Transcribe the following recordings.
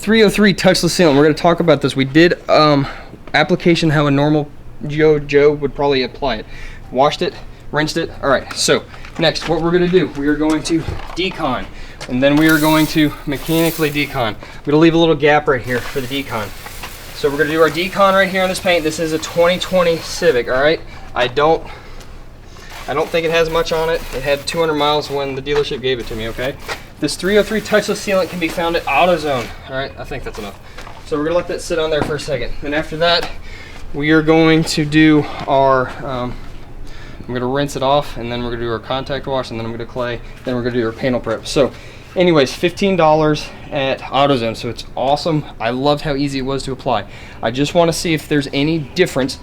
303 touchless sealant. We're going to talk about this. We did application how a normal Joe would probably apply it. Washed it, rinsed it. All right, so next what we're going to do, we are going to decon, and then we are going to mechanically decon. I'm going to leave a little gap right here for the decon. So we're going to do our decon right here on this paint. This is a 2020 Civic, all right? I don't think it has much on it. It had 200 miles when the dealership gave it to me, okay? This 303 touchless sealant can be found at AutoZone, all right? I think that's enough. So we're gonna let that sit on there for a second. And after that, we are going to do our, I'm gonna rinse it off, and then we're gonna do our contact wash, and then I'm gonna clay, then we're gonna do our panel prep. So anyways, $15 at AutoZone, so it's awesome. I loved how easy it was to apply. I just wanna see if there's any difference.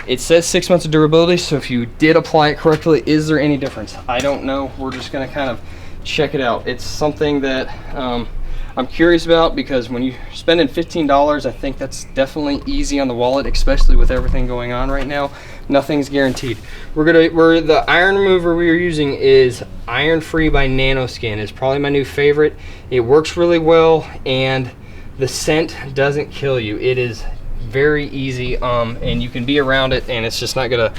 It says 6 months of durability, so if you did apply it correctly, is there any difference? I don't know. We're just gonna kind of check it out. It's something that I'm curious about, because when you're spending $15, I think that's definitely easy on the wallet, especially with everything going on right now. Nothing's guaranteed. The iron remover we are using is Iron Free by Nanoskin. It's probably my new favorite. It works really well, and the scent doesn't kill you. It is very easy, and you can be around it, and it's just not gonna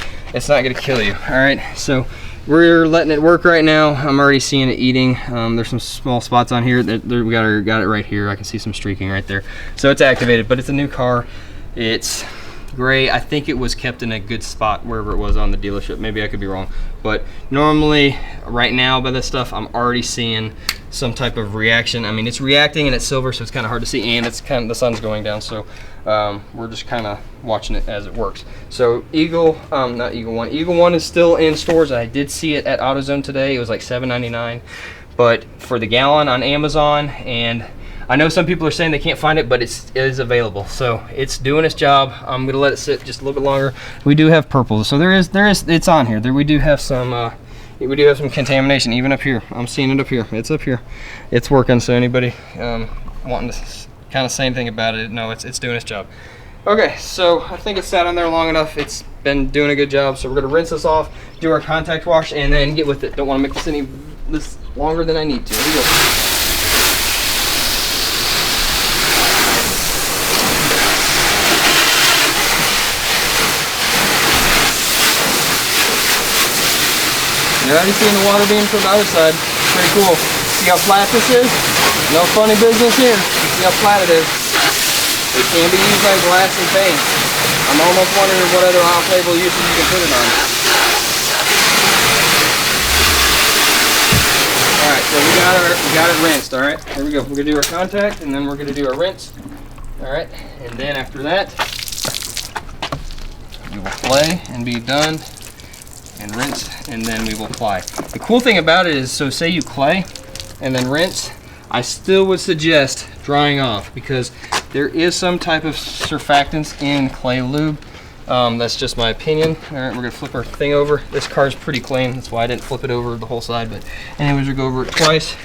kill you. All right, so we're letting it work right now. I'm already seeing it eating. There's some small spots on here that we got it right here. I can see some streaking right there. So it's activated, but it's a new car. It's gray. I think it was kept in a good spot wherever it was on the dealership. Maybe I could be wrong, but normally right now by this stuff, I'm already seeing some type of reaction. I mean, it's reacting and it's silver, so it's kind of hard to see, and it's kind of, the sun's going down, so we're just kind of watching it as it works. So Eagle One is still in stores. I did see it at AutoZone today. It was like $7.99, but for the gallon on Amazon, and I know some people are saying they can't find it, but it is available. So it's doing its job. I'm gonna let it sit just a little bit longer. We do have purple, so there is it's on here. We do have some contamination even up here. I'm seeing it up here. It's up here. It's working. So anybody wanting to kind of say anything about it, no, it's doing its job. Okay, so I think it sat on there long enough. It's been doing a good job. So we're gonna rinse this off, do our contact wash, and then get with it. Don't want to make this longer than I need to. Here we go. You're already seeing the water beam from the other side. Pretty cool. See how flat this is? No funny business here. See how flat it is. It can be used on glass and paint. I'm almost wondering what other off-label usage you can put it on. Alright, so we got it rinsed, alright? Here we go. We're gonna do our contact, and then we're gonna do our rinse. Alright, and then after that, we will clay and be done, and rinse, and then we will apply. The cool thing about it is, so say you clay and then rinse, I still would suggest drying off, because there is some type of surfactants in clay lube. That's just my opinion. All right, we're gonna flip our thing over. This car is pretty clean. That's why I didn't flip it over the whole side, but anyways, we'll go over it twice,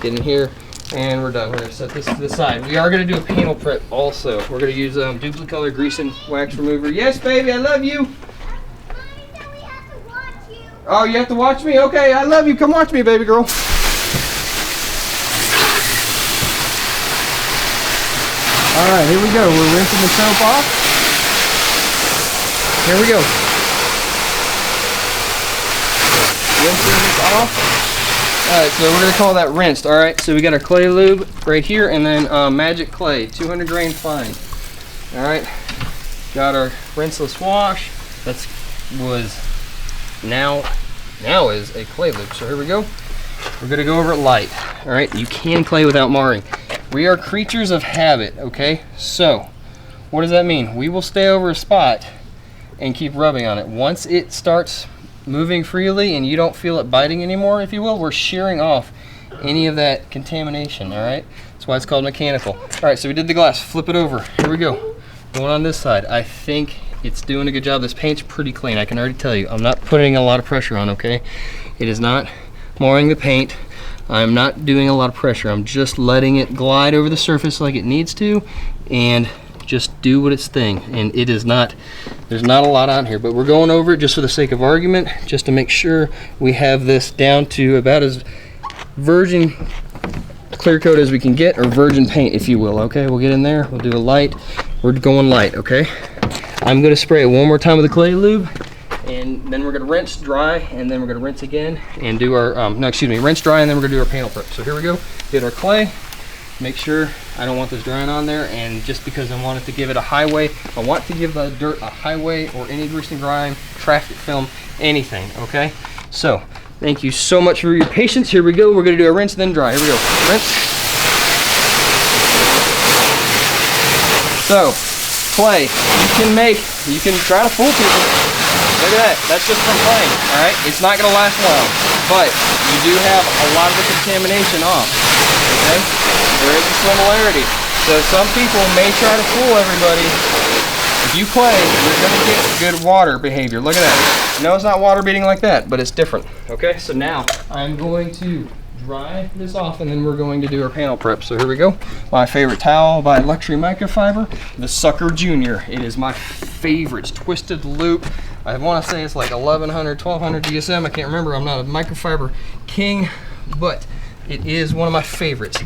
get in here, and we're done. We're gonna set this to the side. We are gonna do a panel prep also. We're gonna use Duplicolor grease and wax remover. Yes, baby, I love you. Oh, you have to watch me? Okay, I love you. Come watch me, baby girl. All right, here we go. We're rinsing the soap off. Here we go. Rinsing this off. All right, so we're gonna call that rinsed. All right, so we got our clay lube right here, and then Magic Clay, 200 grain fine. All right, got our rinseless wash. Now is a clay lube. So here we go. We're gonna go over it light. All right, you can clay without marring. We are creatures of habit, okay? So what does that mean? We will stay over a spot and keep rubbing on it. Once it starts moving freely and you don't feel it biting anymore, if you will, we're shearing off any of that contamination, all right? That's why it's called mechanical. All right, so we did the glass. Flip it over. Here we go. Going on this side. I think it's doing a good job. This paint's pretty clean. I can already tell you. I'm not putting a lot of pressure on, okay? It is not marring the paint. I'm not doing a lot of pressure. I'm just letting it glide over the surface like it needs to and just do what its thing. And it is not, there's not a lot on here, but we're going over it just for the sake of argument, just to make sure we have this down to about as virgin clear coat as we can get, or virgin paint, if you will. Okay, we'll get in there. We'll do a light. We're going light. Okay. I'm gonna spray it one more time with the clay lube, and then we're gonna rinse, dry, and then we're gonna rinse again and do our rinse, dry, and then we're gonna do our panel prep. So here we go. Get our clay. Make sure I don't want this drying on there, and just because I want it to give it a highway, I want to give the dirt a highway, or any grease and grime, traffic film, anything. Okay. So thank you so much for your patience. Here we go. We're gonna do a rinse, then dry. Here we go. Rinse. So clay, you can try to fool people. Look at that. That's just from playing. All right. It's not gonna last long, but you do have a lot of the contamination off. Okay. There is a similarity. So some people may try to fool everybody. If you clay, you're gonna get good water behavior. Look at that. No, it's not water beating like that, but it's different. Okay. So now I'm going to dry this off, and then we're going to do our panel prep. So here we go. My favorite towel by Luxury Microfiber, the Sucker Junior. It is my favorite. It's twisted loop. I want to say it's like 1100, 1200 DSM. I can't remember. I'm not a microfiber king, but it is one of my favorites.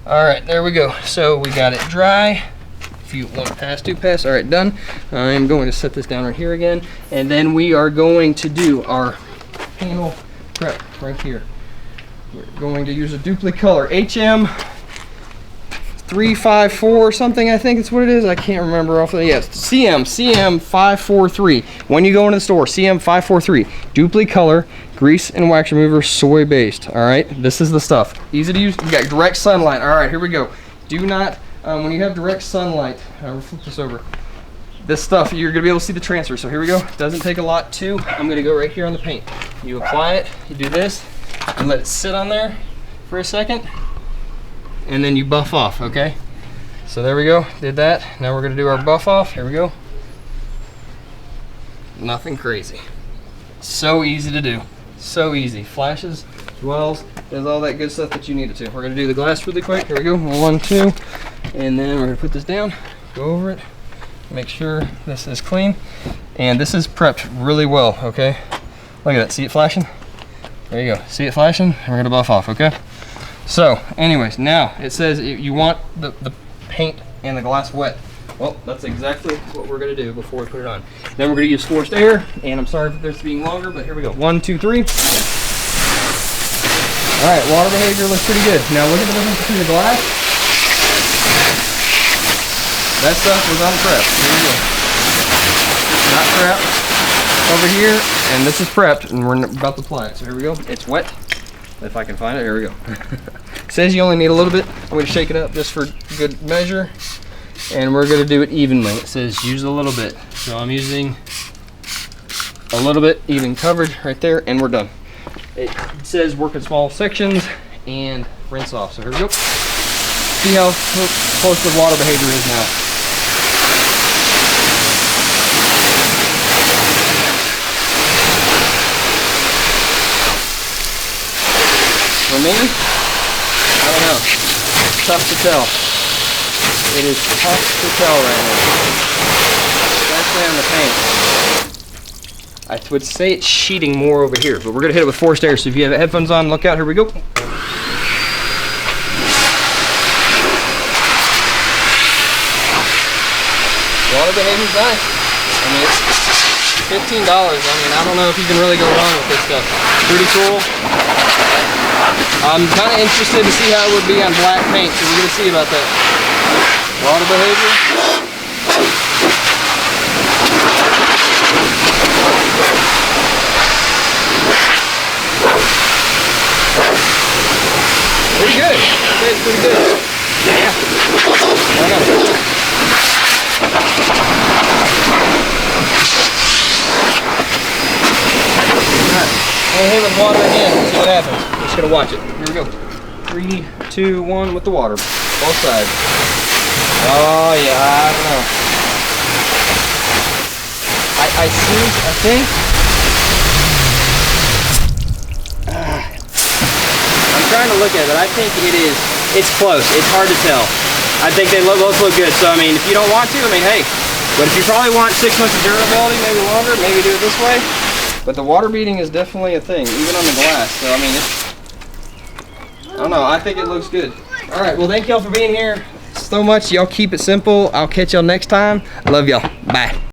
All right, there we go. So we got it dry. If you want to pass, do pass. All right, done. I'm going to set this down right here again, and then we are going to do our panel prep right here. We're going to use a duplicate color, HM 354 or something, I think it's what it is. I can't remember off the, yes, CM 543. When you go into the store, CM 543, duplicate color, grease and wax remover, soy based. All right, this is the stuff. Easy to use. You got direct sunlight. All right, here we go. Do not, when you have direct sunlight, we'll flip this over. This stuff, you're gonna be able to see the transfer. So here we go. Doesn't take a lot too. I'm gonna go right here on the paint. You apply it, you do this, and let it sit on there for a second, and then you buff off. Okay, so there we go, did that. Now we're gonna do our buff off. Here we go. Nothing crazy, so easy to do, so easy. Flashes, dwells, does all that good stuff that you need it to. We're gonna do the glass really quick. Here we go, 1, 2, and then we're gonna put this down, go over it, make sure this is clean, and this is prepped really well. Okay, look at that, see it flashing? There you go. See it flashing? We're going to buff off, okay? So, anyways, now it says you want the paint and the glass wet. Well, that's exactly what we're going to do before we put it on. Then we're going to use forced air, and I'm sorry for this being longer, but here we go. 1, 2, 3. All right, water behavior looks pretty good. Now look at the difference between the glass. That stuff was unprepped. Here we go. Not prepped. Over here, and this is prepped, and we're about to apply it. So here we go. It's wet. If I can find it, here we go. It says you only need a little bit. I'm going to shake it up just for good measure, and we're going to do it evenly. It says use a little bit, so I'm using a little bit, even coverage right there, and we're done. It says work in small sections and rinse off. So here we go. See how close the water behavior is now. For me, I don't know. Tough to tell. It is tough to tell right now, especially on the paint. I would say it's sheeting more over here, but we're gonna hit it with forced air. So if you have headphones on, look out. Here we go. Water behavior's nice. I mean, it's $15. I mean, I don't know if you can really go wrong with this stuff. Pretty cool. I'm kind of interested to see how it would be on black paint, so we're going to see about that. Water behavior. Pretty good. Okay, it's pretty good. Yeah. I know. We'll hit with water again and see what happens. We're just gonna watch it. Here we go. 3, 2, 1 with the water. Both sides. Oh yeah, I don't know. I think. I'm trying to look at it. I think it's close. It's hard to tell. I think they both look good. So I mean, if you don't want to, I mean, hey. But if you probably want 6 months of durability, maybe longer, maybe do it this way. But the water beading is definitely a thing, even on the glass. So I mean, I don't know. I think it looks good. All right, well, thank y'all for being here so much. Y'all keep it simple. I'll catch y'all next time. I love y'all. Bye.